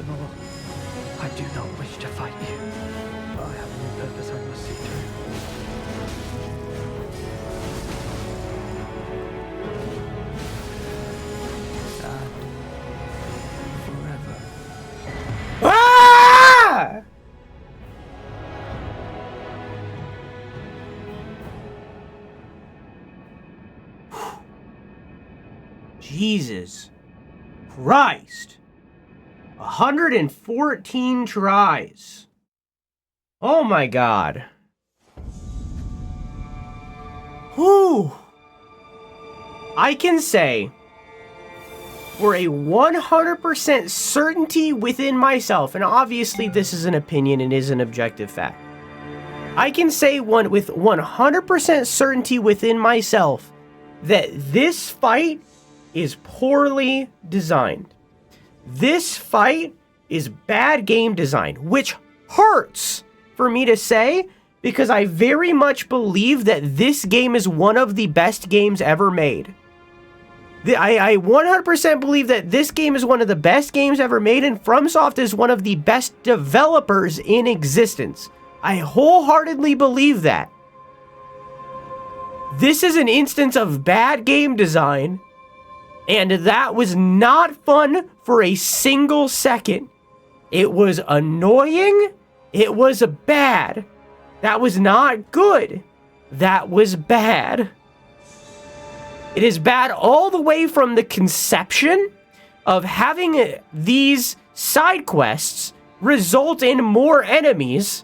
Senor. I do not wish to fight you. I have a new purpose I must see through. Sad. Forever. Ah! Jesus Christ. 114 tries. Oh my God. Whew. I can say, for a 100% certainty within myself, and obviously this is an opinion and is an objective fact, I can say with 100% certainty within myself that this fight is poorly designed. This fight is bad game design, which hurts for me to say because I very much believe that this game is one of the best games ever made. I 100% believe that this game is one of the best games ever made, and FromSoft is one of the best developers in existence. I wholeheartedly believe that. This is an instance of bad game design, and that was not fun for a single second. It was annoying. It was bad. That was not good. That was bad. It is bad all the way from the conception of having these side quests result in more enemies,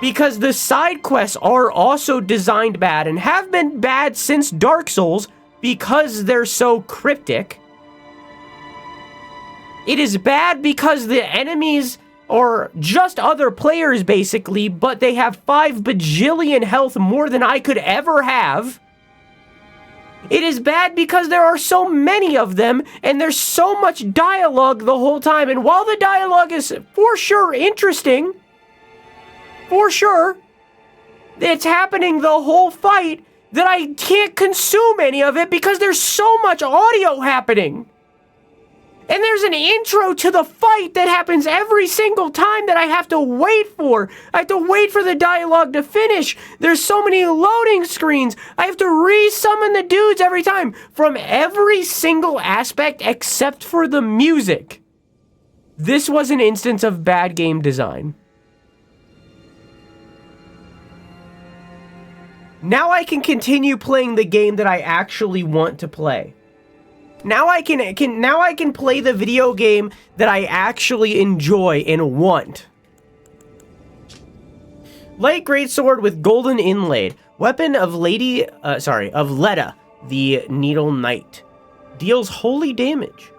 because the side quests are also designed bad and have been bad since Dark Souls because they're so cryptic. It is bad because the enemies are just other players basically, but they have 5 bajillion health more than I could ever have. It is bad because there are so many of them, and there's so much dialogue the whole time. And while the dialogue is for sure interesting, for sure, it's happening the whole fight, that I can't consume any of it because there's so much audio happening. And there's an intro to the fight that happens every single time that I have to wait for. I have to wait for the dialogue to finish. There's so many loading screens. I have to re-summon the dudes every time from every single aspect except for the music. This was an instance of bad game design. Now I can continue playing the game that I actually want to play. Now I can play the video game that I actually enjoy and want. Light greatsword with golden inlaid. Weapon of Leda, the Needle Knight. Deals holy damage.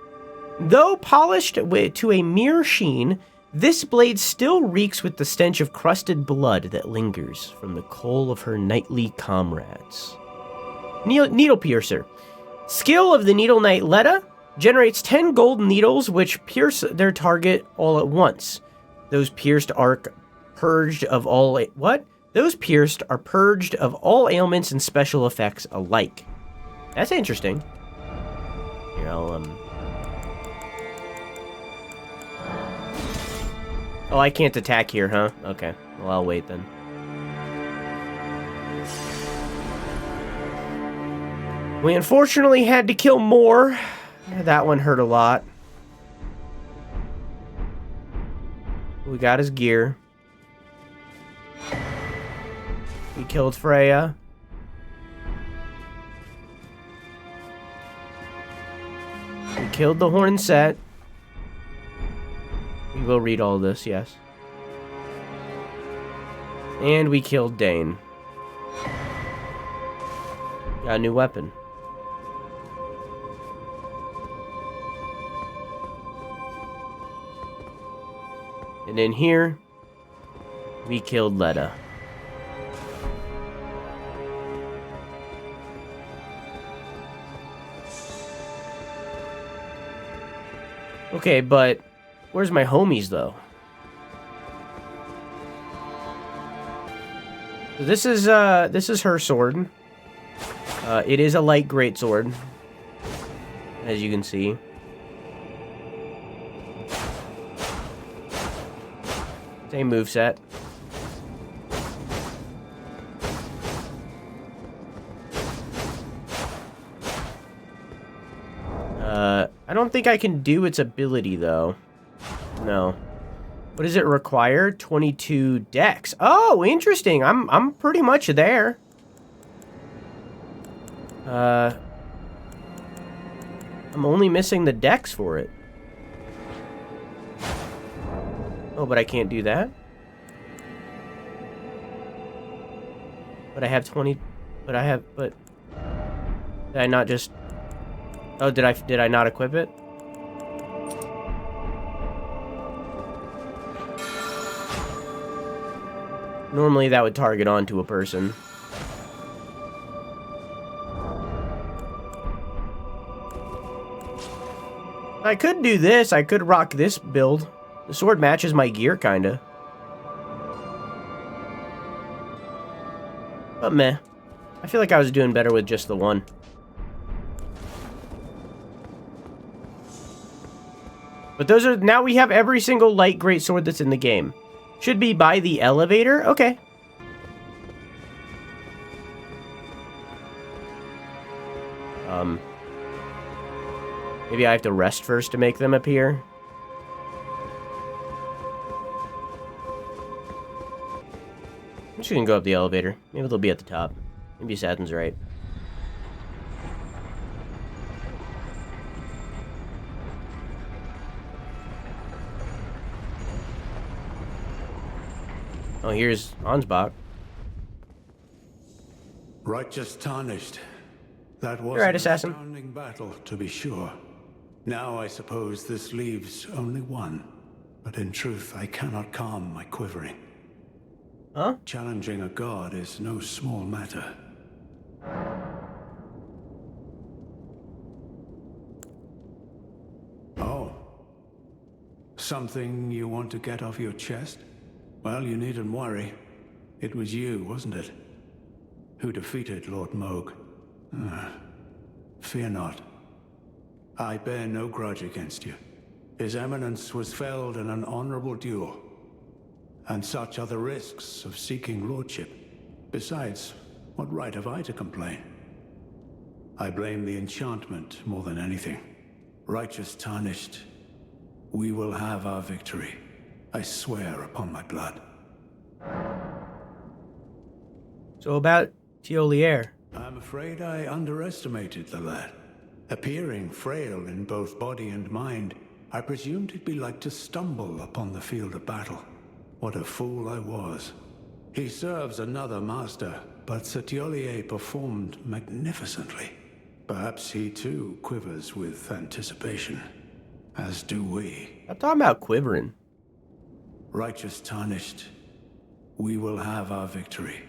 Though polished to a mere sheen, this blade still reeks with the stench of crusted blood that lingers from the coal of her knightly comrades. Needle piercer. Skill of the Needle Knight Leda generates 10 gold needles which pierce their target all at once. Those pierced are purged of all Those pierced are purged of all ailments and special effects alike. That's interesting. Here, Oh, I can't attack here, huh? Okay. Well, I'll wait then. We unfortunately had to kill more. That one hurt a lot. We got his gear. We killed Freya. We killed the horn set. We will read all this, yes. And we killed Dane. Got a new weapon. And in here, we killed Leda. Okay, but where's my homies, though? This is her sword. It is a light greatsword, as you can see. Same moveset. I don't think I can do its ability, though. No. What does it require? 22 dex. Oh, interesting. I'm pretty much there. I'm only missing the dex for it. Oh, but I can't do that. But I have 20. But I have. But did I not just? Oh, did I not equip it? Normally that would target onto a person. I could do this. I could rock this build. The sword matches my gear, kinda. But meh. I feel like I was doing better with just the one. But those are... Now we have every single light greatsword that's in the game. Should be by the elevator? Okay. Maybe I have to rest first to make them appear. I'm just gonna go up the elevator. Maybe they'll be at the top. Maybe Saturn's right. Oh, here's Ansbach. Righteous Tarnished. That was Right, an assassin. astounding battle, to be sure. Now I suppose this leaves only one. But in truth, I cannot calm my quivering. Huh? Challenging a god is no small matter. Oh. Something you want to get off your chest? Well, you needn't worry. It was you, wasn't it? Who defeated Lord Moog. Fear not. I bear no grudge against you. His Eminence was felled in an honorable duel. And such are the risks of seeking lordship. Besides, what right have I to complain? I blame the enchantment more than anything. Righteous Tarnished, we will have our victory. I swear upon my blood. So about Tiolier. I'm afraid I underestimated the lad. Appearing frail in both body and mind, I presumed it'd be like to stumble upon the field of battle. What a fool I was. He serves another master, but Tiolier performed magnificently. Perhaps he too quivers with anticipation, as do we. I'm talking about quivering. Righteous Tarnished, we will have our victory.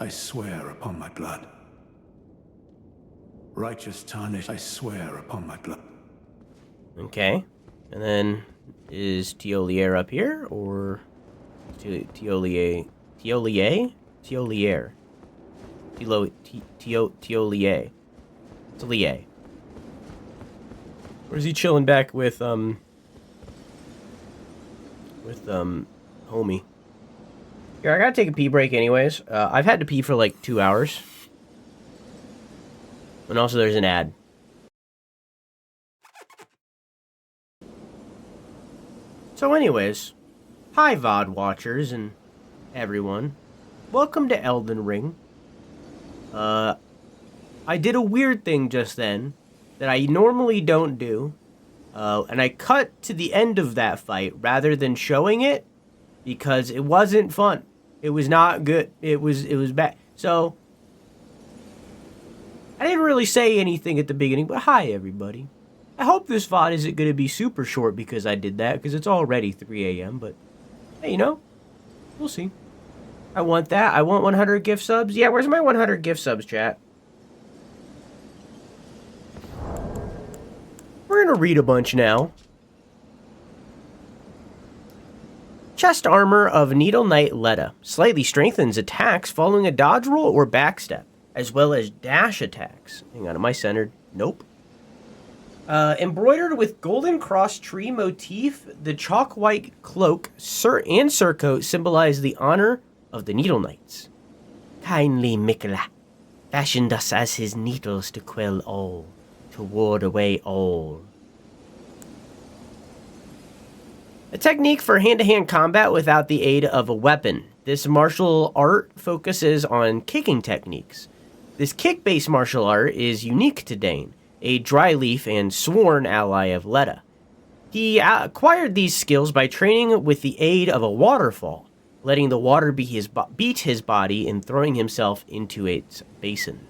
I swear upon my blood. Righteous Tarnished, I swear upon my blood. Okay. And then, is Tiolier up here, or... Tiolier... Tiolier? Tiolier. Tiolier. Tiolier. Or is he chilling back with, homie? Here, I gotta take a pee break anyways. I've had to pee for like 2 hours. And also there's an ad. So anyways, hi VOD watchers and everyone. Welcome to Elden Ring. I did a weird thing just then that I normally don't do. And I cut to the end of that fight rather than showing it because it wasn't fun. It was not good. It was bad. So I didn't really say anything at the beginning, but hi everybody. I hope this VOD isn't going to be super short because I did that, because it's already 3 a.m., but hey, you know, we'll see. I want that. I want 100 gift subs. Yeah, where's my 100 gift subs, chat? We're going to read a bunch now. Chest armor of Needle Knight Letta. Slightly strengthens attacks following a dodge roll or backstep, as well as dash attacks. Hang on, am I centered? Nope. Embroidered with golden cross tree motif, the chalk white cloak and surcoat symbolize the honor of the Needle Knights. Kindly Miquella fashioned us as his needles to quell all, to ward away all. A technique for hand-to-hand combat without the aid of a weapon. This martial art focuses on kicking techniques. This kick-based martial art is unique to Dane, a dryleaf and sworn ally of Letta. He acquired these skills by training with the aid of a waterfall, letting the water beat his body and throwing himself into its basin.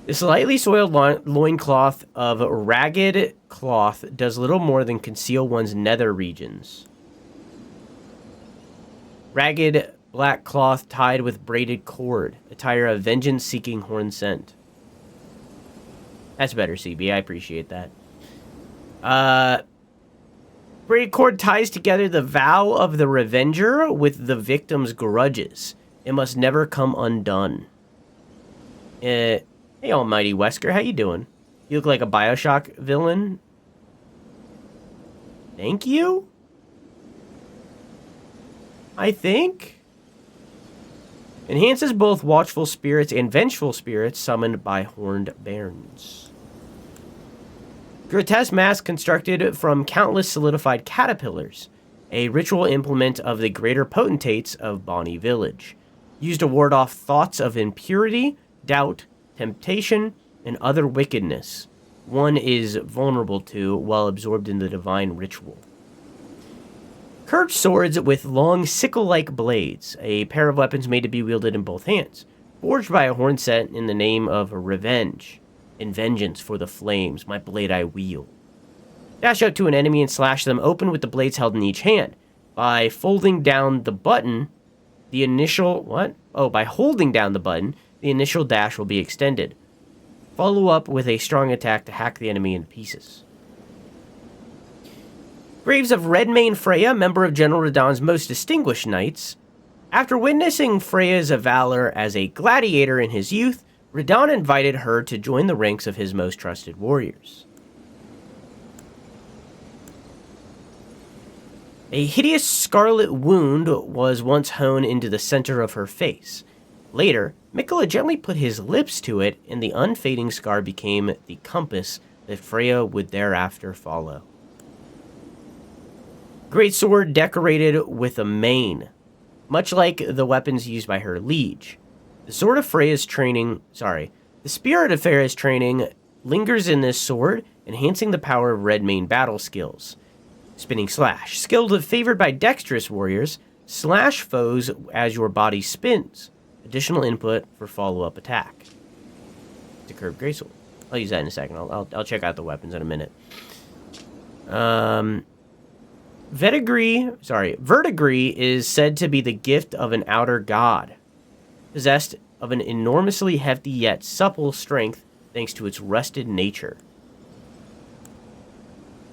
The slightly soiled loincloth of ragged cloth does little more than conceal one's nether regions. Ragged black cloth tied with braided cord, attire of vengeance-seeking horn scent. That's better, CB. I appreciate that. Braided cord ties together the vow of the Revenger with the victim's grudges. It must never come undone. Hey, Almighty Wesker, how you doing? You look like a Bioshock villain. Thank you? I think? Enhances both watchful spirits and vengeful spirits summoned by horned bairns. Grotesque mask constructed from countless solidified caterpillars. A ritual implement of the greater potentates of Bonnie Village. Used to ward off thoughts of impurity, doubt, temptation, and other wickedness. One is vulnerable to while absorbed in the divine ritual. Curved swords with long sickle-like blades, a pair of weapons made to be wielded in both hands, forged by a horn set in the name of revenge. In vengeance for the flames, my blade I wield. Dash out to an enemy and slash them open with the blades held in each hand. By folding down the button, the initial... What? Oh, by holding down the button, the initial dash will be extended. Follow up with a strong attack to hack the enemy in pieces. Graves of Redmane Freya, member of General Radahn's most distinguished knights. After witnessing Freya's valor as a gladiator in his youth, Radahn invited her to join the ranks of his most trusted warriors. A hideous scarlet wound was once honed into the center of her face. Later, Miquella gently put his lips to it, and the unfading scar became the compass that Freya would thereafter follow. Great sword decorated with a mane, much like the weapons used by her liege. The spirit of Freya's training lingers in this sword, enhancing the power of Redmane battle skills. Spinning Slash, skilled favored by dexterous warriors, slash foes as your body spins. Additional input for follow-up attack. It's a curved greatsword. I'll use that in a second. I'll check out the weapons in a minute. Verdigris is said to be the gift of an outer god, possessed of an enormously hefty yet supple strength thanks to its rusted nature.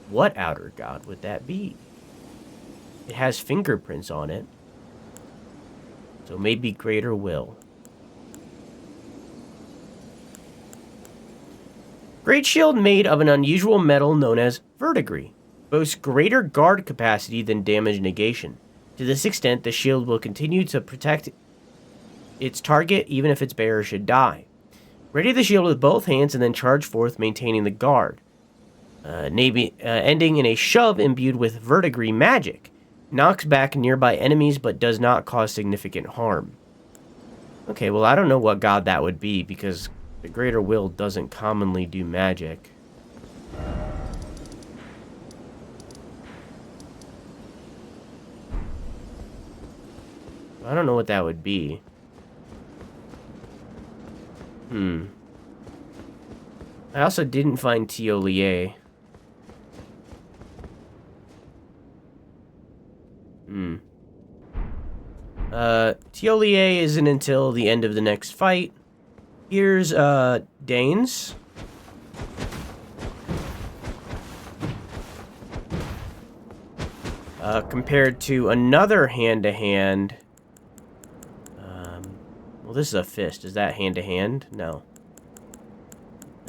What outer god would that be? It has fingerprints on it, so maybe greater will. Great shield made of an unusual metal known as verdigris. Boasts greater guard capacity than damage negation. To this extent, the shield will continue to protect its target even if its bearer should die. Ready the shield with both hands and then charge forth, maintaining the guard. Ending in a shove imbued with verdigris magic. Knocks back nearby enemies but does not cause significant harm. Okay, well I don't know what god that would be because the greater will doesn't commonly do magic. I don't know what that would be. I also didn't find Tiolier. Tiolier isn't until the end of the next fight. Here's, Danes. Compared to another hand-to-hand... well, this is a fist. Is that hand-to-hand? No.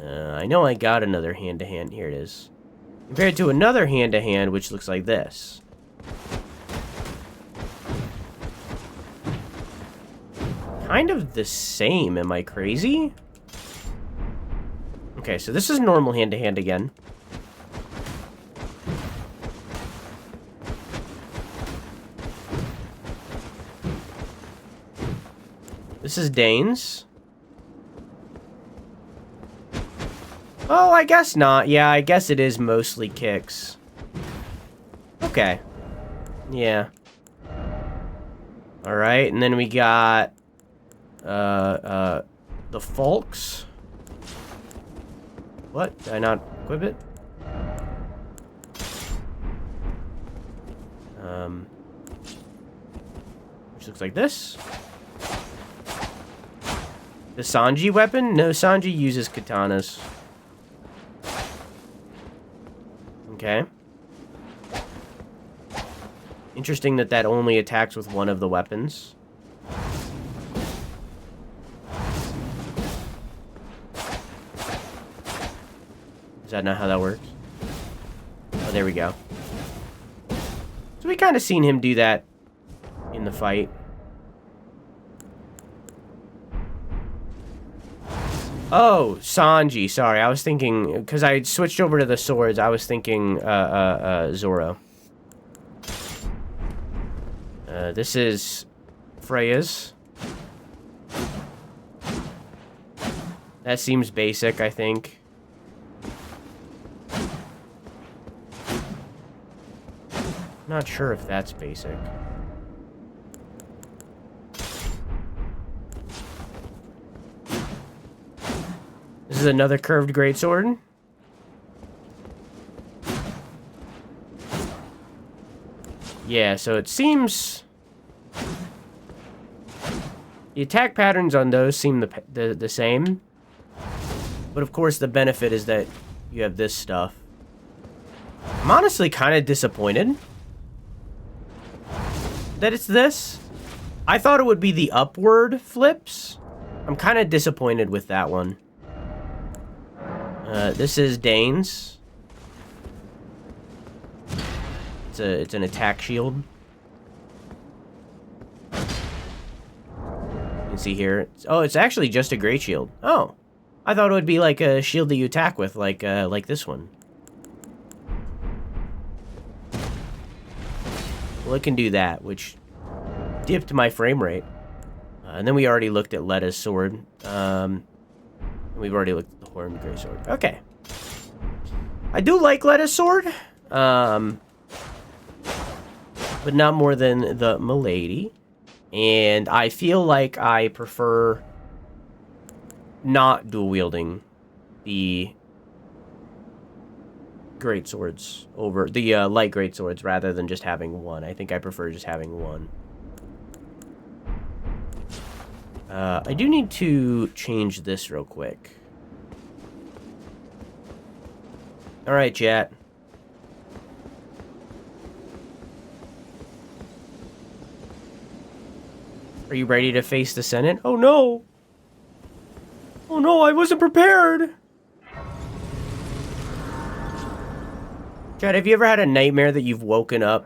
I know I got another hand-to-hand. Here it is. Compared to another hand-to-hand, which looks like this. Kind of the same. Am I crazy? Okay, so this is normal hand-to-hand again. This is Dane's. Oh, I guess not. Yeah, I guess it is mostly kicks. Okay. Yeah. Alright, and then we got... the Folks. What? Did I not equip it? Which looks like this. The Sanji weapon? No, Sanji uses katanas. Okay. Interesting that that only attacks with one of the weapons. Is that not how that works? Oh, there we go. So we kind of seen him do that in the fight. Oh, Sanji. Sorry, I was thinking... Because I switched over to the swords, I was thinking Zoro. This is Freya's. That seems basic, I think. Not sure if that's basic. This is another curved greatsword. Yeah, so it seems... The attack patterns on those seem the same. But of course the benefit is that you have this stuff. I'm honestly kind of disappointed that it's this. I thought it would be the upward flips. I'm kind of disappointed with that one. This is Dane's. It's an attack shield. You can see here. Oh, it's actually just a great shield. Oh, I thought it would be like a shield that you attack with, like this one. Well, it can do that, which dipped my frame rate. And then we already looked at Letta's sword. We've already looked at the Horned Greatsword. Okay. I do like Letta's sword. But not more than the Milady. And I feel like I prefer not dual-wielding the greatswords over the light greatswords rather than just having one. I think I prefer just having one. I do need to change this real quick. Alright, chat. Are you ready to face the Senate? Oh no! Oh no, I wasn't prepared! Chad, have you ever had a nightmare that you've woken up?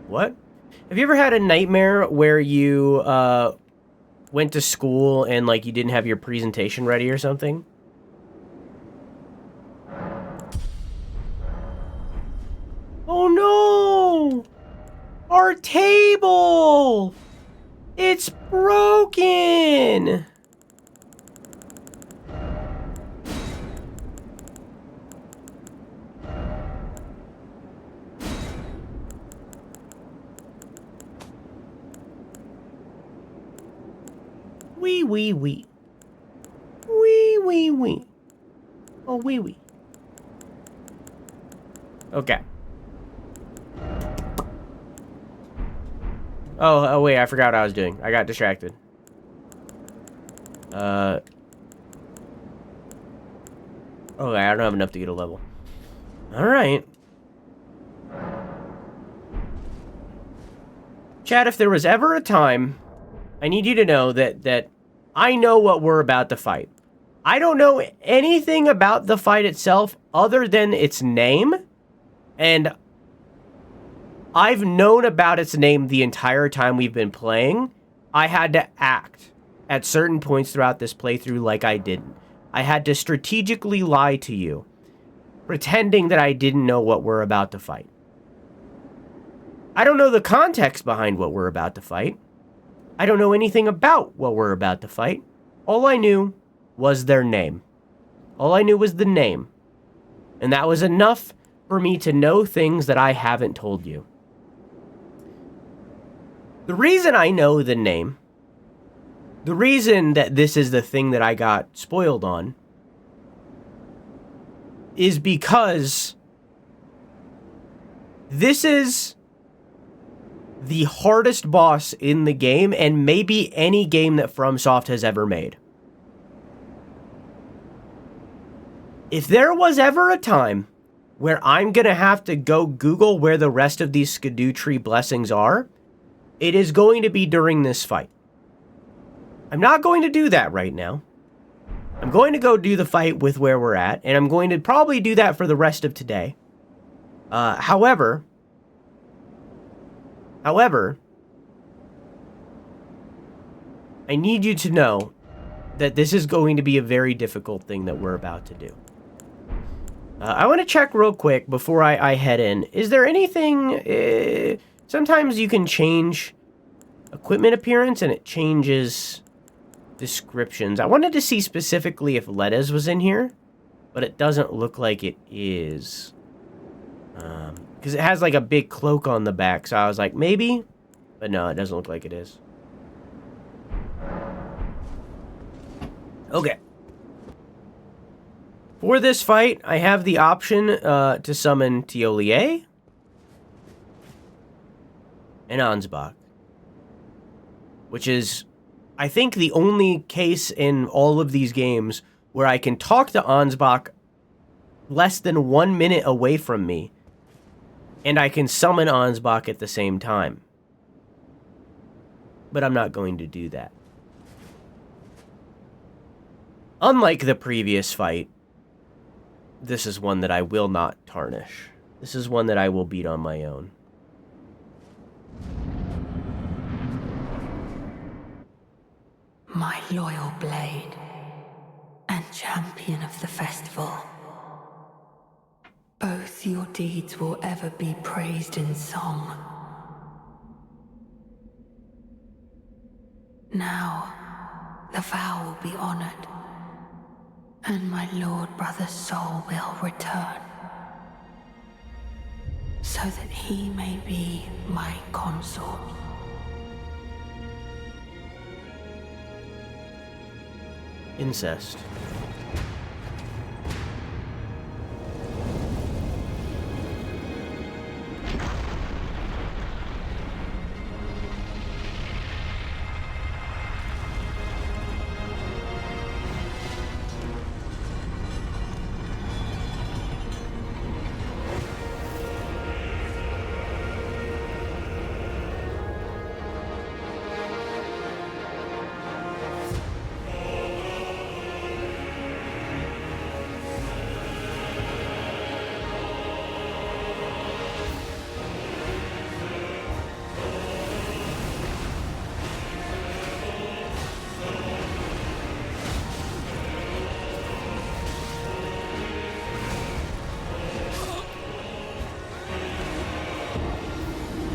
What? Have you ever had a nightmare where you, went to school and, like, you didn't have your presentation ready or something? Oh no! Our table! It's broken! Wee wee wee. Wee wee wee. Oh wee wee. Okay. Oh wait, I forgot what I was doing. I got distracted. Okay, I don't have enough to get a level. Alright. Chad, if there was ever a time, I need you to know that I know what we're about to fight. I don't know anything about the fight itself other than its name, and I've known about its name the entire time we've been playing. I had to act at certain points throughout this playthrough like I didn't. I had to strategically lie to you, pretending that I didn't know what we're about to fight. I don't know the context behind what we're about to fight. I don't know anything about what we're about to fight. All I knew was their name. All I knew was the name. And that was enough for me to know things that I haven't told you. The reason I know the name, the reason that this is the thing that I got spoiled on, is because this is the hardest boss in the game, and maybe any game that FromSoft has ever made. If there was ever a time where I'm going to have to go Google where the rest of these Erdtree blessings are, it is going to be during this fight. I'm not going to do that right now. I'm going to go do the fight with where we're at, and I'm going to probably do that for the rest of today. However, I need you to know that this is going to be a very difficult thing that we're about to do. I want to check real quick before I head in. Is there anything... sometimes you can change equipment appearance and it changes descriptions. I wanted to see specifically if Letta's was in here, but it doesn't look like it is. Because it has like a big cloak on the back, so I was like, maybe? But no, it doesn't look like it is. Okay. For this fight, I have the option to summon Tiolier and Ansbach, which is, I think, the only case in all of these games where I can talk to Ansbach less than 1 minute away from me, and I can summon Ansbach at the same time. But I'm not going to do that. Unlike the previous fight, this is one that I will not tarnish. This is one that I will beat on my own. My loyal blade and champion of the festival. Both your deeds will ever be praised in song. Now, the vow will be honored, and my Lord Brother's soul will return, so that he may be my consort. Incest.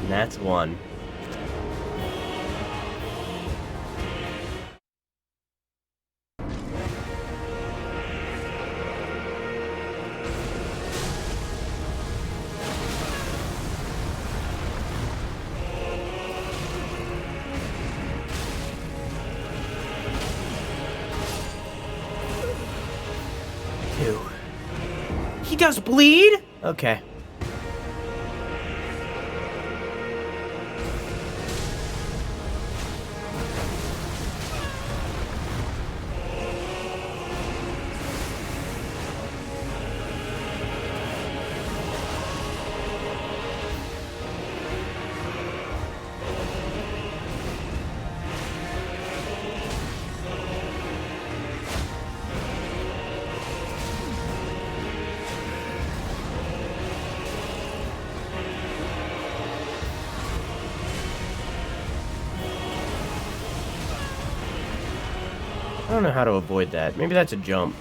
That's one. Two. He does bleed? Okay. don't know how to avoid that. Maybe that's a jump.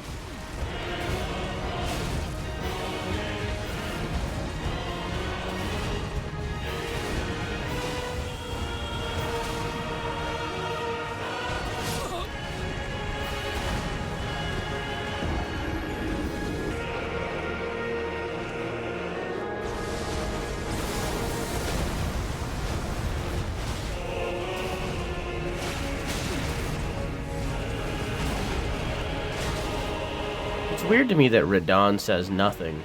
It's weird to me that Radon says nothing.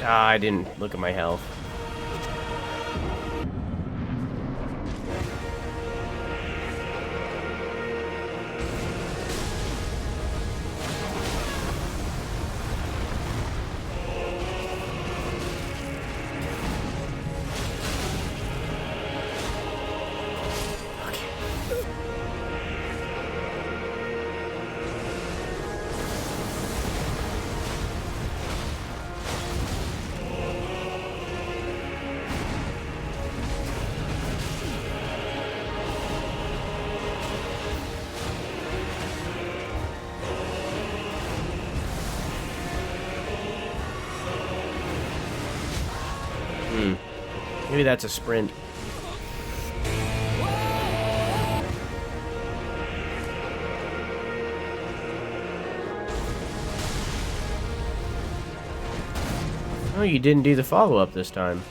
Ah, I didn't look at my health. Maybe that's a sprint. Oh, you didn't do the follow-up this time.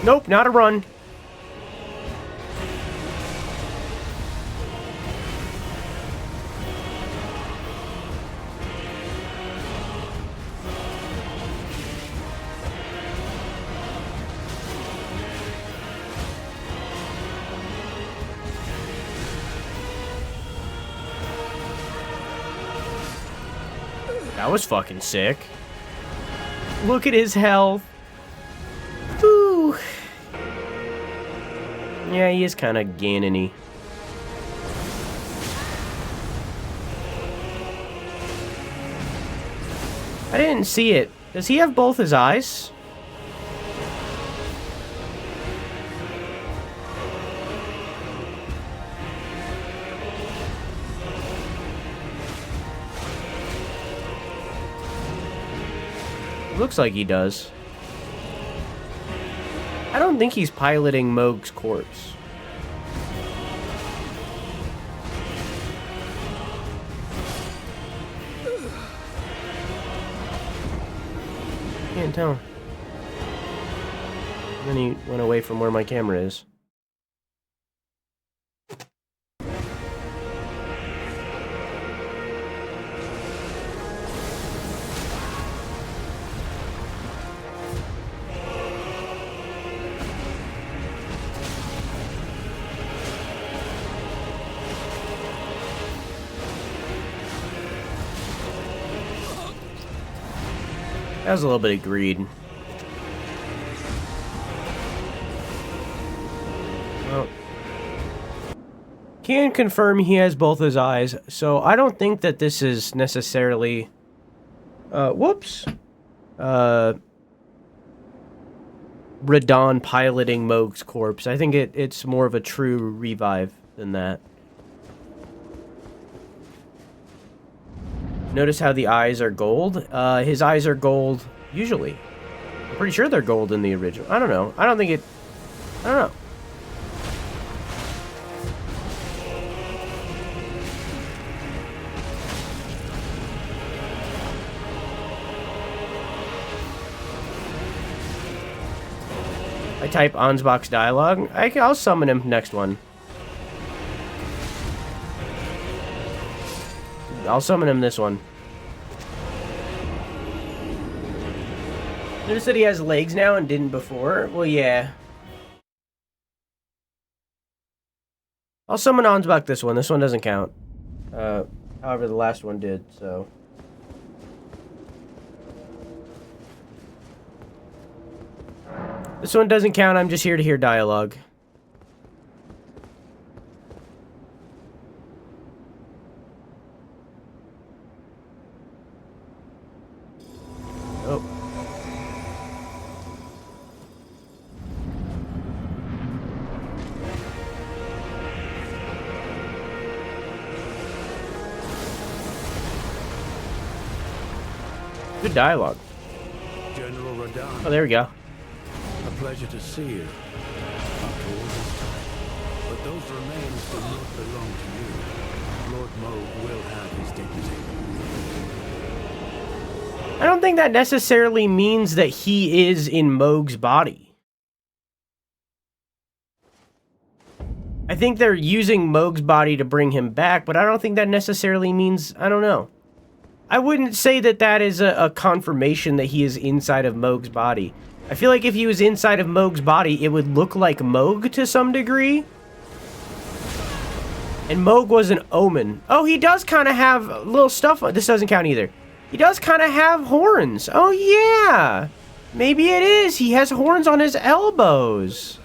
Nope, not a run. That was fucking sick. Look at his health. Whew. Yeah, he is kind of Ganon-y. I didn't see it. Does he have both his eyes? Looks like he does. I don't think he's piloting Mohg's corpse. Can't tell. Then he went away from where my camera is. That was a little bit of greed. Well, can confirm he has both his eyes, so I don't think that this is necessarily... whoops. Radon piloting Mohg's corpse. I think it's more of a true revive than that. Notice how the eyes are gold? His eyes are gold, usually. I'm pretty sure they're gold in the original. I don't know. I don't think it... I don't know. I type Ansbach's dialogue. I'll summon him next one. I'll summon him this one. Notice that he has legs now and didn't before? Well, yeah. I'll summon Ansbach this one. This one doesn't count. However, the last one did, so... This one doesn't count. I'm just here to hear dialogue. Oh. Good dialogue. General Radahn. Oh, there we go. A pleasure to see you. After all this time. But those remains do not belong to you. Lord Moog will have his dignity. I don't think that necessarily means that he is in Moog's body. I think they're using Moog's body to bring him back, but I don't think that necessarily means... I don't know. I wouldn't say that that is a confirmation that he is inside of Moog's body. I feel like if he was inside of Moog's body, it would look like Moog to some degree. And Moog was an omen. Oh, he does kind of have little stuff. This doesn't count either. He does kind of have horns. Oh, yeah. Maybe it is. He has horns on his elbows.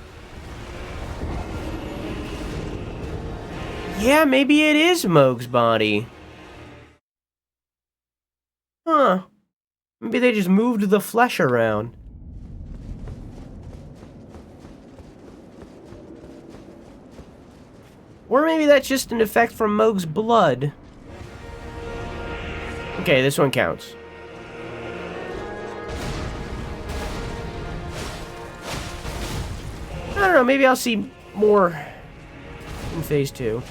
Yeah, maybe it is Moog's body. Huh. Maybe they just moved the flesh around. Or maybe that's just an effect from Moog's blood. Okay, this one counts. I don't know, maybe I'll see more in Phase 2.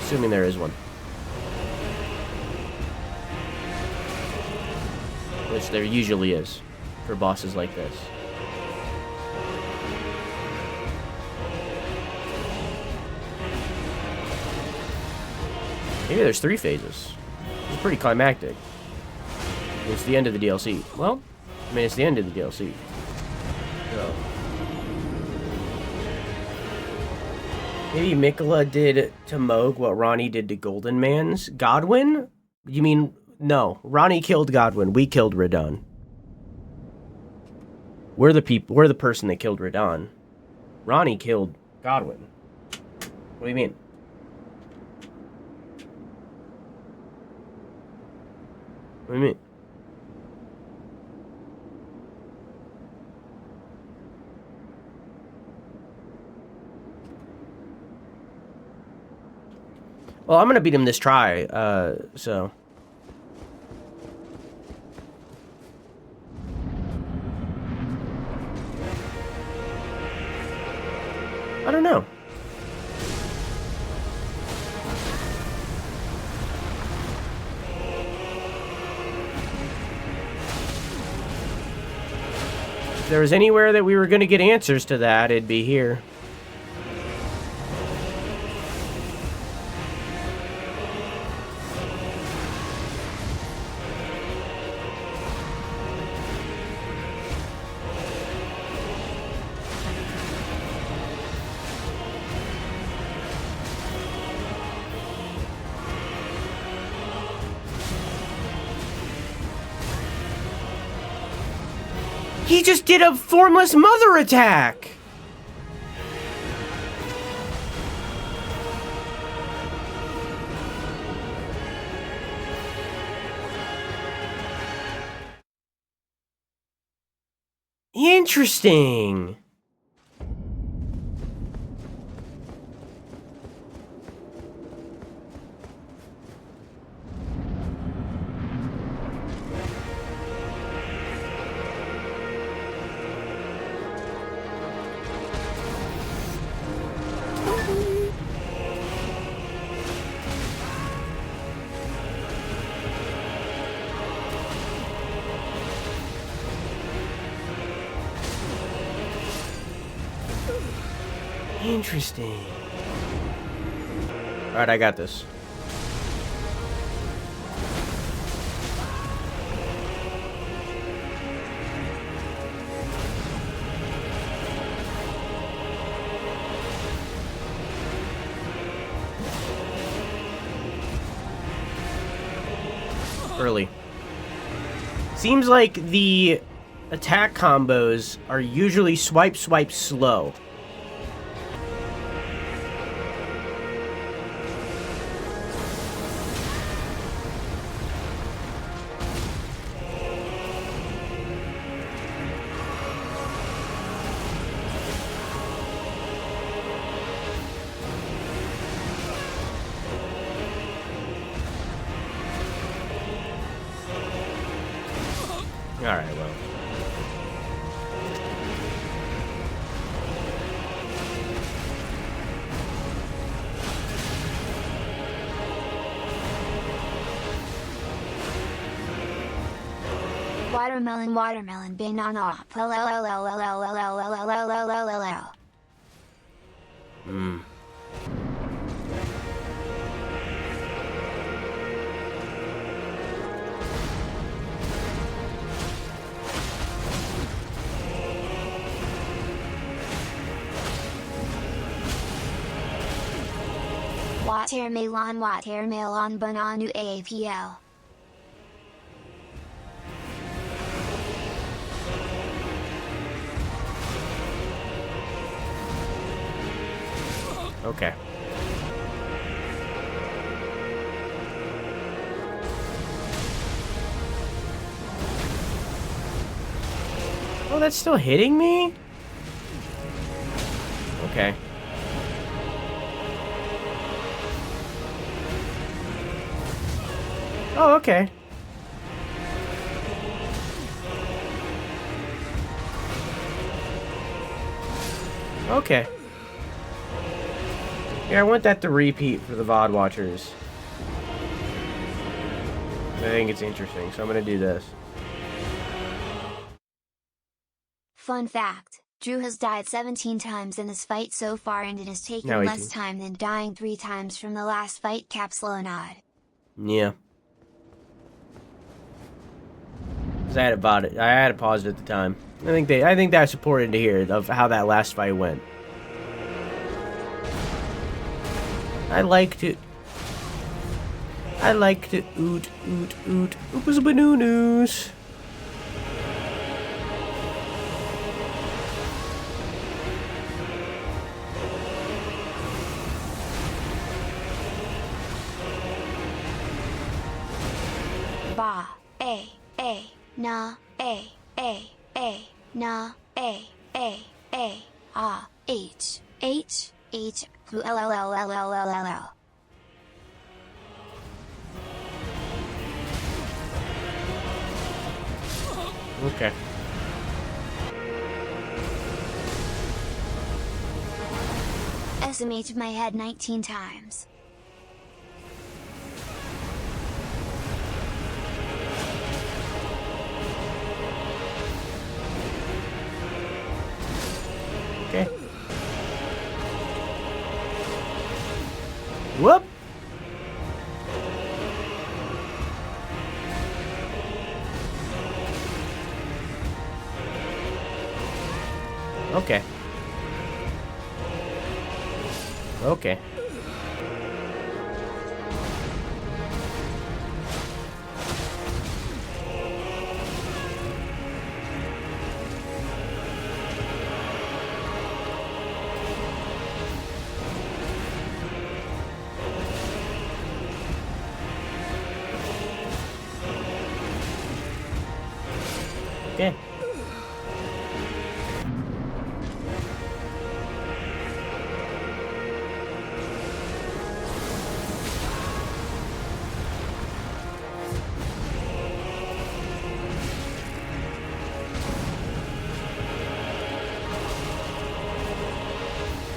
Assuming there is one. Which there usually is for bosses like this. Maybe there's 3 phases. It's pretty climactic. It's the end of the DLC. Well, I mean, it's the end of the DLC. So. Maybe Miquella did to Moog what Ronnie did to Golden Man's. Godwyn? You mean... No. Ronnie killed Godwyn. We killed Radahn. We're the person that killed Radahn. Ronnie killed Godwyn. What do you mean? What do you mean? Well, I'm gonna beat him this try, so... I don't know. If there was anywhere that we were gonna get answers to that, it'd be here. He just did a formless mother attack! Interesting. Interesting. Alright, I got this. Early. Seems like the attack combos are usually swipe, swipe, slow. Alright, well. Watermelon, watermelon, banana. Watermelon, banana APL. Okay. Oh, that's still hitting me? Okay. Oh, okay. Okay. Yeah, I want that to repeat for the VOD watchers. I think it's interesting, so I'm gonna do this. Fun fact, Drew has died 17 times in this fight so far and it has taken No, less 18. time than dying 3 times from the last fight. Capsulonod. Yeah. 'Cause I had it paused at the time. I think that's important to hear of how that last fight went. I like to oot oopus banoonus. Ba, na, na, h, l. Okay. SMH my head 19 times. Okay. Whoop. Okay. Okay. Okay.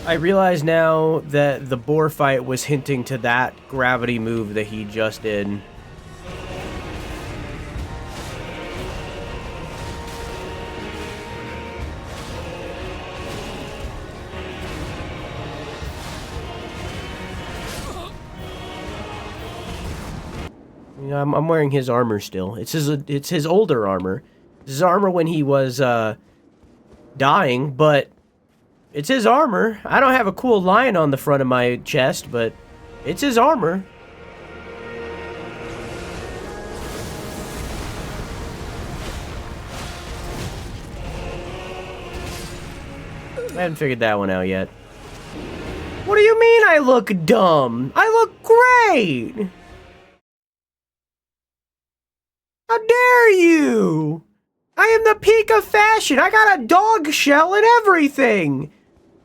I realize now that the boar fight was hinting to that gravity move that he just did. Yeah, I'm wearing his armor still. It's his older armor. It's his armor when he was dying, but it's his armor. I don't have a cool lion on the front of my chest, but it's his armor. I haven't figured that one out yet. What do you mean I look dumb? I look great! How dare you! I am the peak of fashion. I got a dog shell and everything.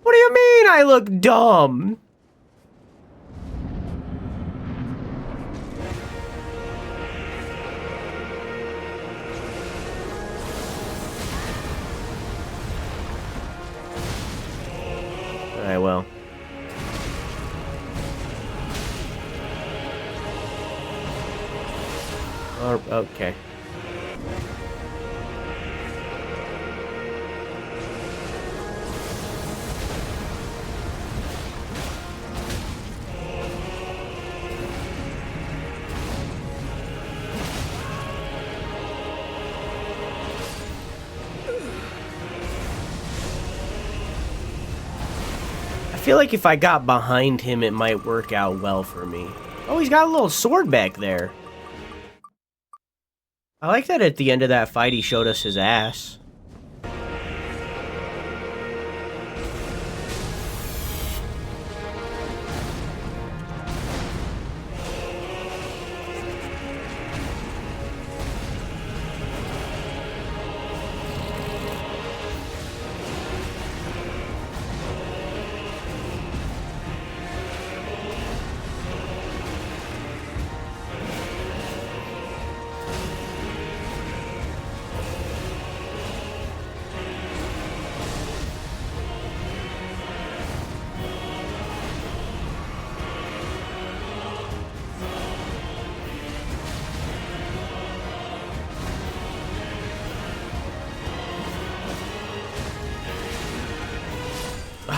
What do you mean I look dumb? Alright, well. Okay. I feel like if I got behind him, it might work out well for me. Oh, he's got a little sword back there. I like that at the end of that fight, he showed us his ass.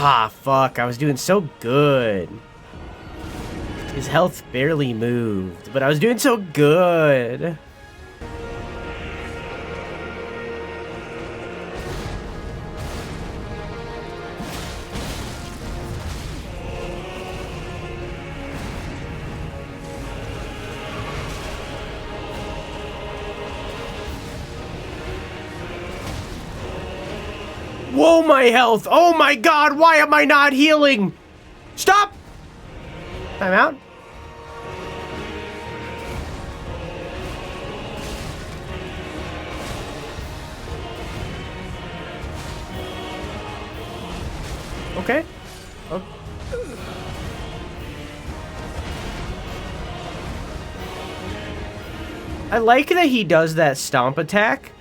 Ah, fuck, I was doing so good. His health barely moved, but I was doing so good. Whoa, my health! Oh my god, why am I not healing? Stop! I'm out. Okay. Oh. I like that he does that stomp attack,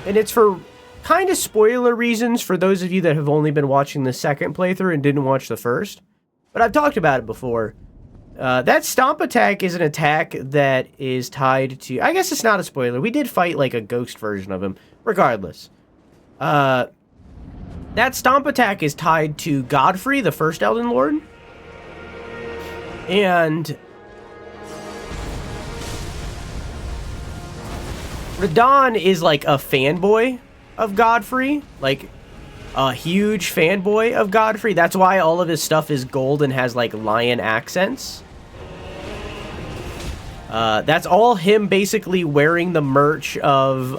and it's for kind of spoiler reasons for those of you that have only been watching the second playthrough and didn't watch the first. But I've talked about it before. That stomp attack is an attack that is tied to... I guess it's not a spoiler. We did fight like a ghost version of him. Regardless. That stomp attack is tied to Godfrey, the first Elden Lord. And Radahn is like a fanboy of Godfrey, like a huge fanboy of Godfrey. That's why all of his stuff is gold and has like lion accents. That's all him basically wearing the merch of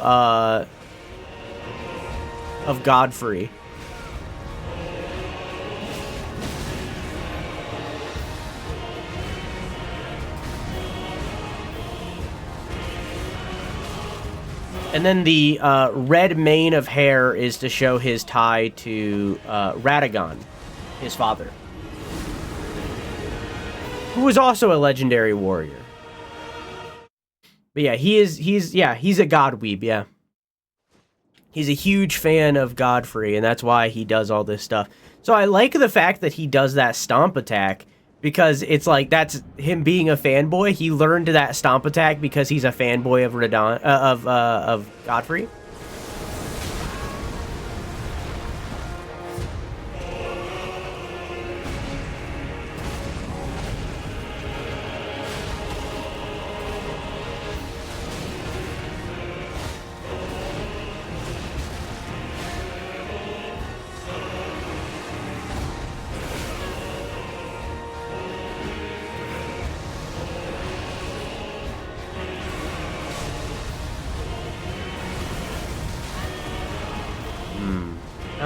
Godfrey. And then the red mane of hair is to show his tie to Radagon, his father, who was also a legendary warrior. But yeah, he's a god weeb, yeah. He's a huge fan of Godfrey, and that's why he does all this stuff. So I like the fact that he does that stomp attack, because it's like, that's him being a fanboy. He learned that stomp attack because he's a fanboy of Radahn, of Godfrey.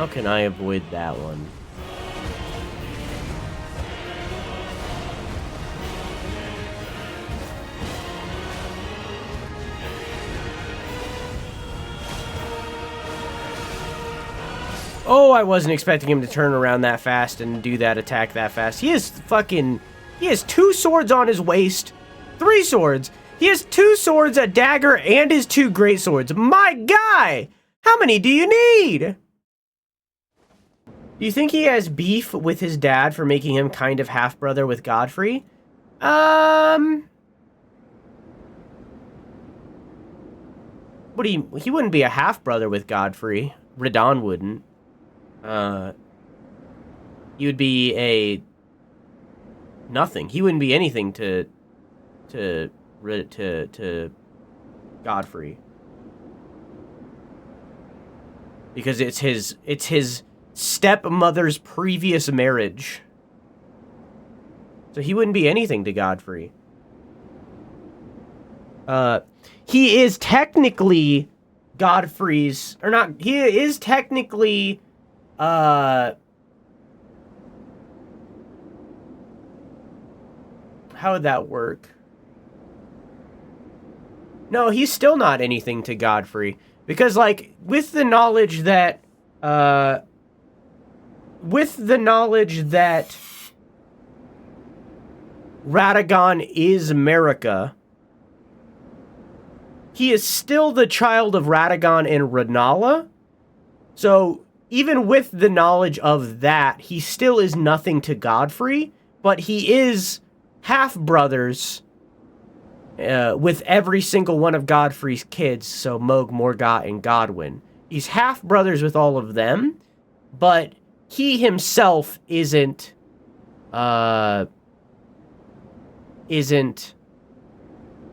How can I avoid that one? Oh, I wasn't expecting him to turn around that fast and do that attack that fast. He has 2 swords on his waist. 3 swords. He has 2 swords, a dagger, and his 2 great swords. My guy! How many do you need? Do you think he has beef with his dad for making him kind of half-brother with Godfrey? He wouldn't be a half-brother with Godfrey. Radon wouldn't. He would be a nothing. He wouldn't be anything to Godfrey. Because it's his stepmother's previous marriage. So he wouldn't be anything to Godfrey. He is technically Godfrey's, or not, he is technically, how would that work? No, he's still not anything to Godfrey. Because, like, with the knowledge that Radagon is America, he is still the child of Radagon and Renala. So, even with the knowledge of that, he still is nothing to Godfrey, but he is half-brothers with every single one of Godfrey's kids, so Moog, Morgott, and Godwyn. He's half-brothers with all of them, but he himself isn't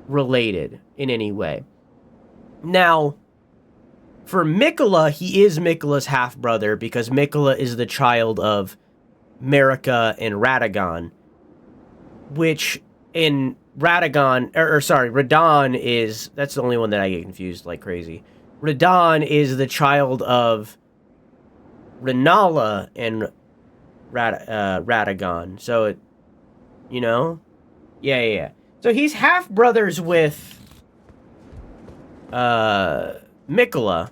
related in any way. Now, for Miquella, he is Miquella's half-brother because Miquella is the child of Marika and Radagon, which in Radon is, that's the only one that I get confused like crazy. Radon is the child of Renala and Radagon. So, it, you know? Yeah. So he's half-brothers with Miquella.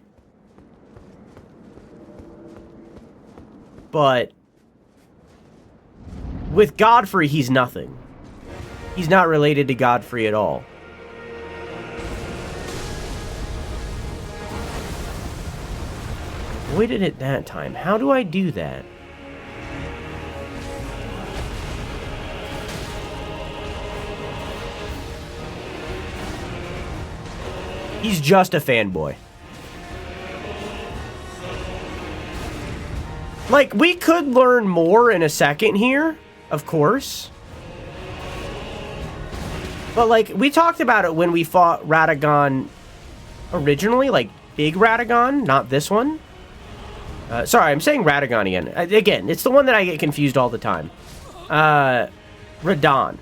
But with Godfrey, he's nothing. He's not related to Godfrey at all. Avoided it that time. How do I do that? He's just a fanboy. Like, we could learn more in a second here, of course. But, like, we talked about it when we fought Radagon originally, like, big Radagon, not this one. Sorry, I'm saying Radagon again. Again, it's the one that I get confused all the time. Radon.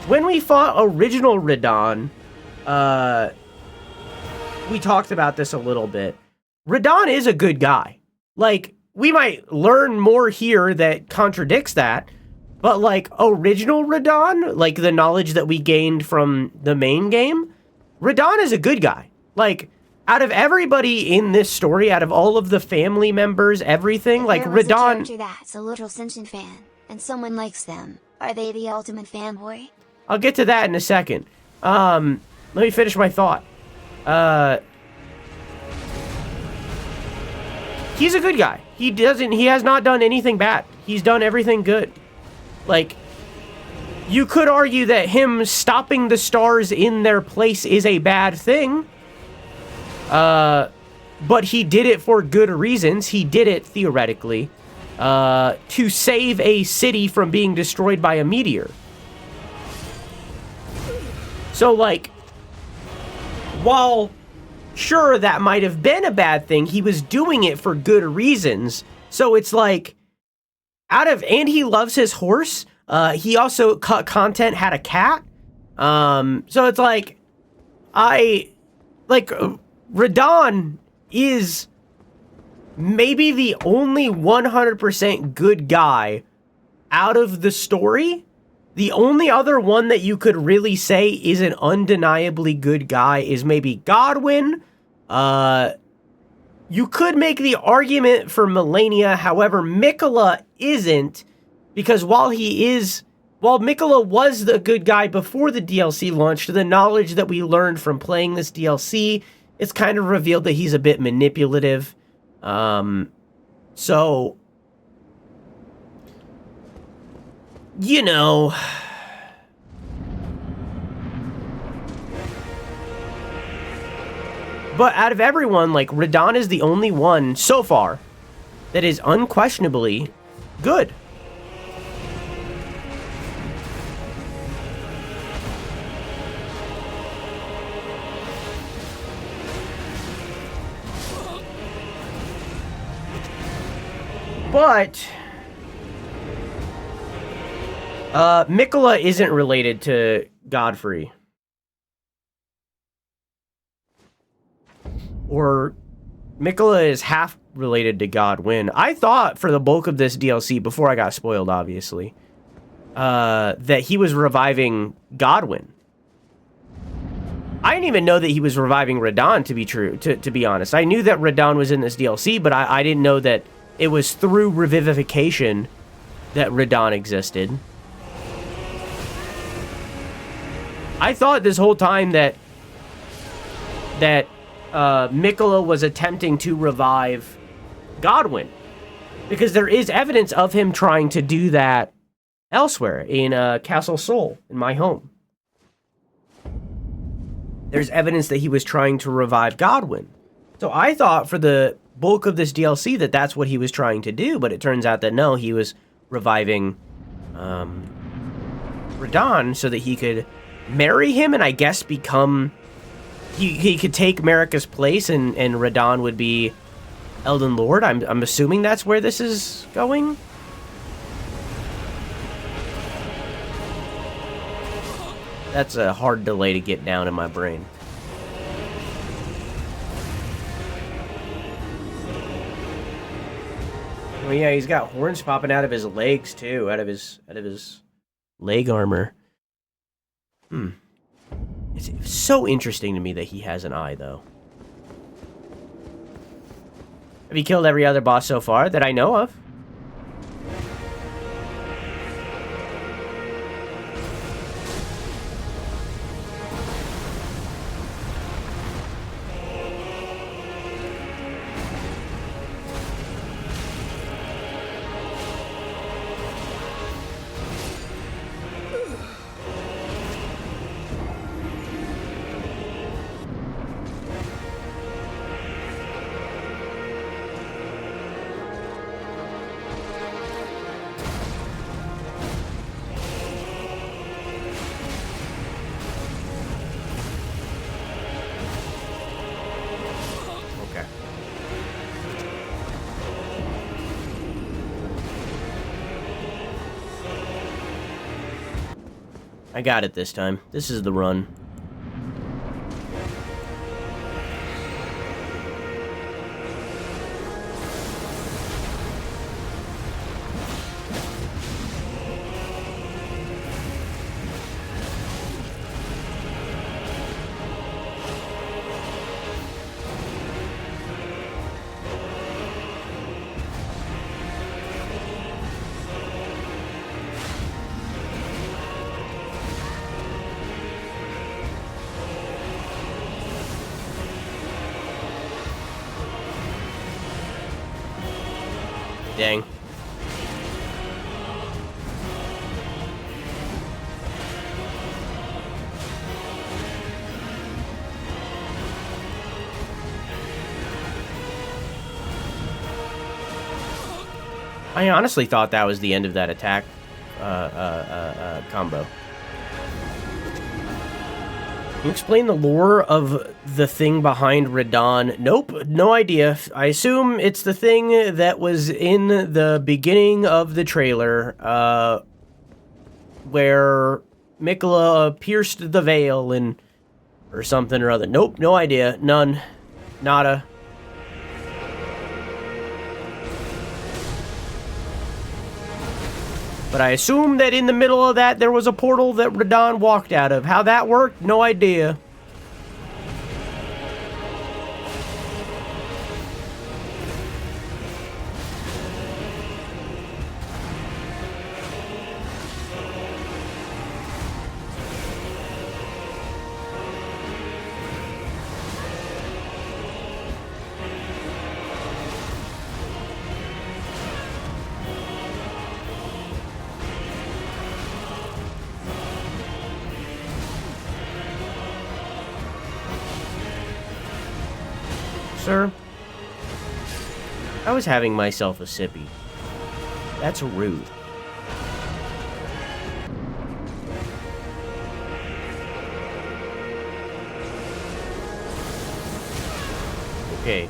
When we fought original Radon, we talked about this a little bit. Radon is a good guy. Like, we might learn more here that contradicts that, but, like, original Radon, like, the knowledge that we gained from the main game, Radon is a good guy. Like, out of everybody in this story, out of all of the family members, everything, like, Radon... a character that's a literal sentient fan, and someone likes them, are they the ultimate fanboy? I'll get to that in a second. Let me finish my thought. He's a good guy. He has not done anything bad. He's done everything good. Like, you could argue that him stopping the stars in their place is a bad thing. But he did it for good reasons. He did it, theoretically, to save a city from being destroyed by a meteor. So, like, while sure, that might have been a bad thing, he was doing it for good reasons. So it's like, and he loves his horse. He also cut content, had a cat. So it's like, Radon is maybe the only 100% good guy out of the story. The only other one that you could really say is an undeniably good guy is maybe Godwyn. You could make the argument for Melania, however, Miquella isn't, because while Miquella was the good guy before the DLC launched, the knowledge that we learned from playing this DLC, it's kind of revealed that he's a bit manipulative. So, you know, but out of everyone, like, Radahn is the only one so far that is unquestionably good. But Miquella isn't related to Godfrey. Or Miquella is half related to Godwyn. I thought for the bulk of this DLC, before I got spoiled, obviously, that he was reviving Godwyn. I didn't even know that he was reviving Radahn, to be honest. I knew that Radahn was in this DLC, but I didn't know that it was through revivification that Radahn existed. I thought this whole time that Miquella was attempting to revive Godwyn, because there is evidence of him trying to do that elsewhere in Castle Sol, in my home. There's evidence that he was trying to revive Godwyn. So I thought for the bulk of this DLC that that's what he was trying to do, but it turns out that no, he was reviving Radahn so that he could marry him and I guess become... He could take Marika's place and Radahn would be Elden Lord. I'm assuming that's where this is going. That's a hard delay to get down in my brain. Oh yeah, he's got horns popping out of his legs too, out of his leg armor. It's so interesting to me that he has an eye, though. Have you killed every other boss so far that I know of? I got it this time. This is the run. Dang. I honestly thought that was the end of that attack combo. Can you explain the lore of the thing behind Radahn? Nope, no idea. I assume it's the thing that was in the beginning of the trailer, where Miquella pierced the veil and... or something or other. Nope, no idea. None. Nada. But I assume that in the middle of that, there was a portal that Radon walked out of. How that worked, no idea. Sir, I was having myself a sippy. That's rude. Okay.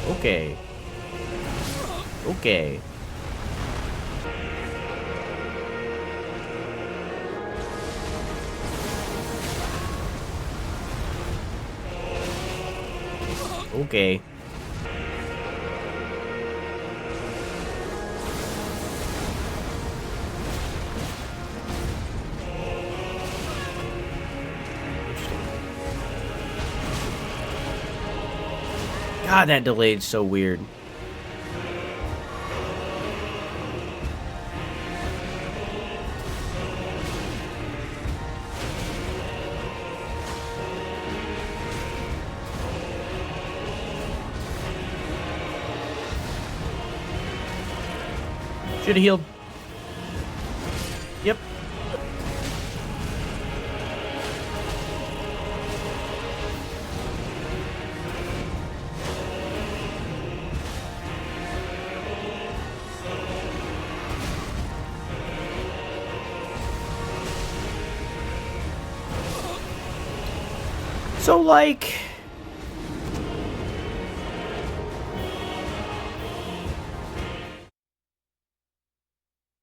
Okay. Okay. Okay. God, that delayed so weird. Should have healed. Yep. So, like...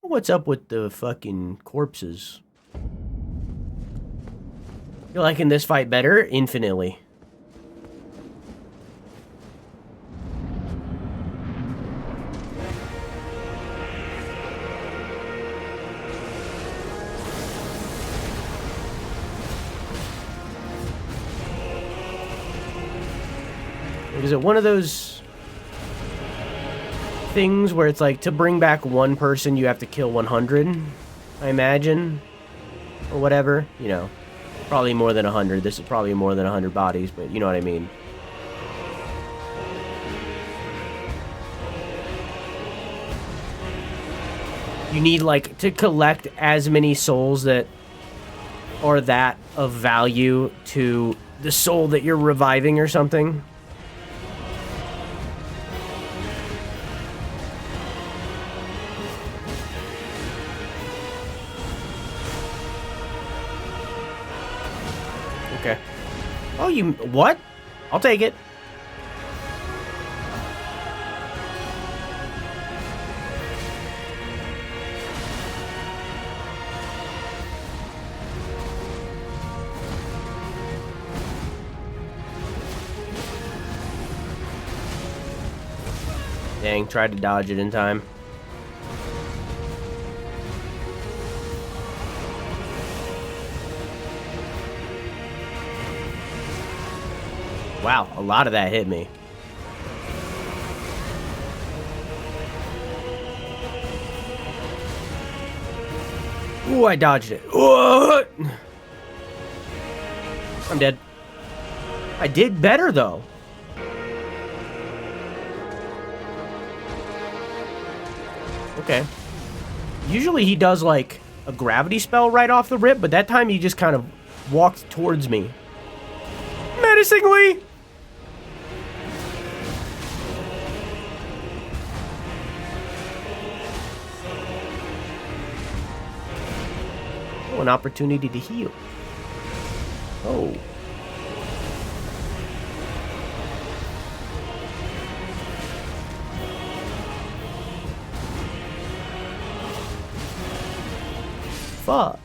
What's up with the fucking corpses? You're liking this fight better? Infinitely. Is it one of those things where it's like to bring back one person you have to kill 100, I imagine, or whatever, you know, probably more than 100. This is probably more than 100 bodies, but you know what I mean. You need like to collect as many souls that are that of value to the soul that you're reviving or something. Okay. Oh, you... What? I'll take it. Dang, tried to dodge it in time. Wow, a lot of that hit me. Ooh, I dodged it. What? I'm dead. I did better, though. Okay. Usually he does, like, a gravity spell right off the rip, but that time he just kind of walked towards me. Menacingly! Oh, an opportunity to heal. Oh. Fuck.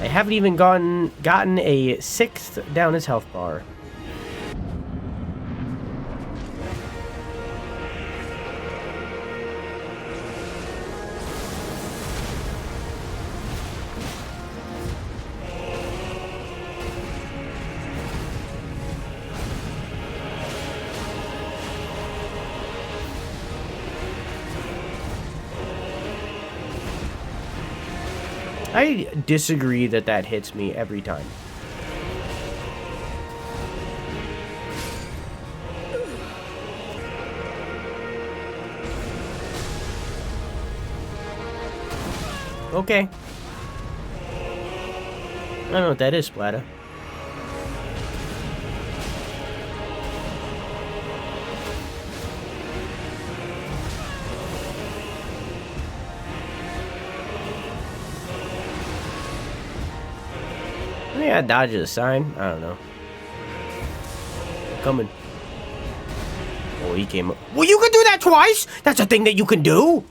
I haven't even gotten a 6th down his health bar. I disagree that that hits me every time. Okay. I don't know what that is, Splatter. Yeah, dodge a sign. I don't know. Coming. Oh, he came up. Well, you can do that twice. That's a thing that you can do.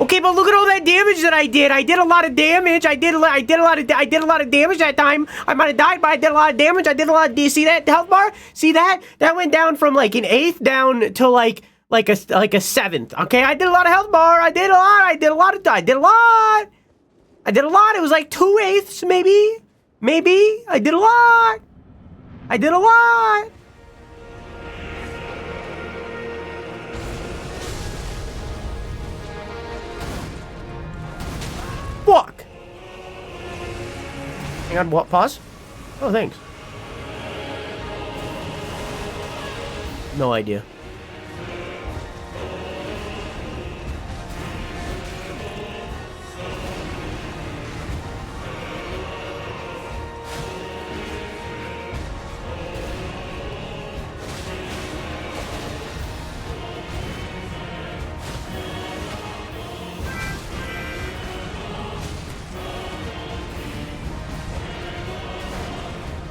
Okay, but look at all that damage that I did. I did a lot of damage. I did a lot of damage that time. I might have died, but I did a lot of damage. Do you see that health bar? See that? That went down from like an 8th down to like a 7th. Okay, I did a lot of health bar. I did a lot. It was like 2/8 maybe. I did a lot. Fuck! Hang on, what? Pause? Oh, thanks. No idea.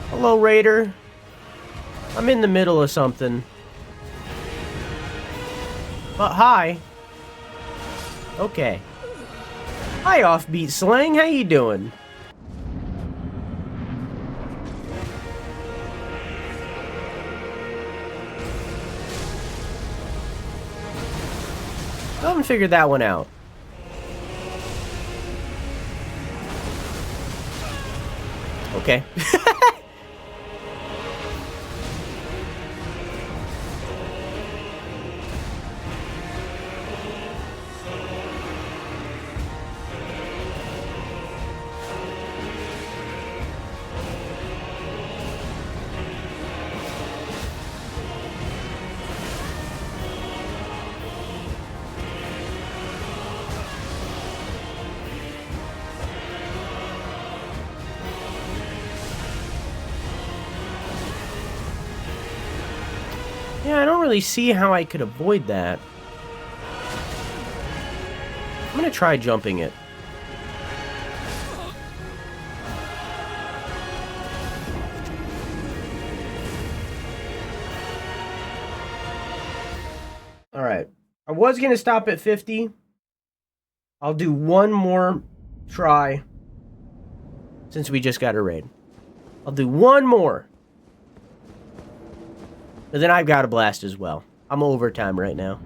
Hello, Raider. I'm in the middle of something. But hi. Okay. Hi, Offbeat Slang. How you doing? I haven't figured that one out. Okay. Yeah, I don't really see how I could avoid that. I'm gonna try jumping it. Alright. I was gonna stop at 50. I'll do one more try. Since we just got a raid. I'll do one more. But then I've got a blast as well. I'm overtime right now.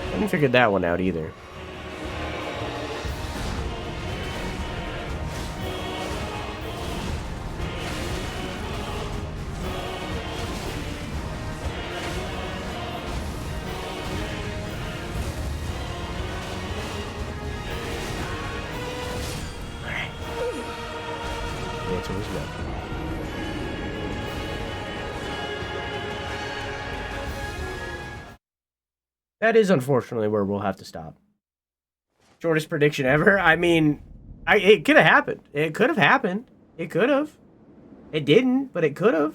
I haven't figured that one out either. Alright. The answer was no. That is unfortunately where we'll have to stop. Shortest prediction ever. I mean, it could have happened. It could have happened. It could have. It didn't, but it could have.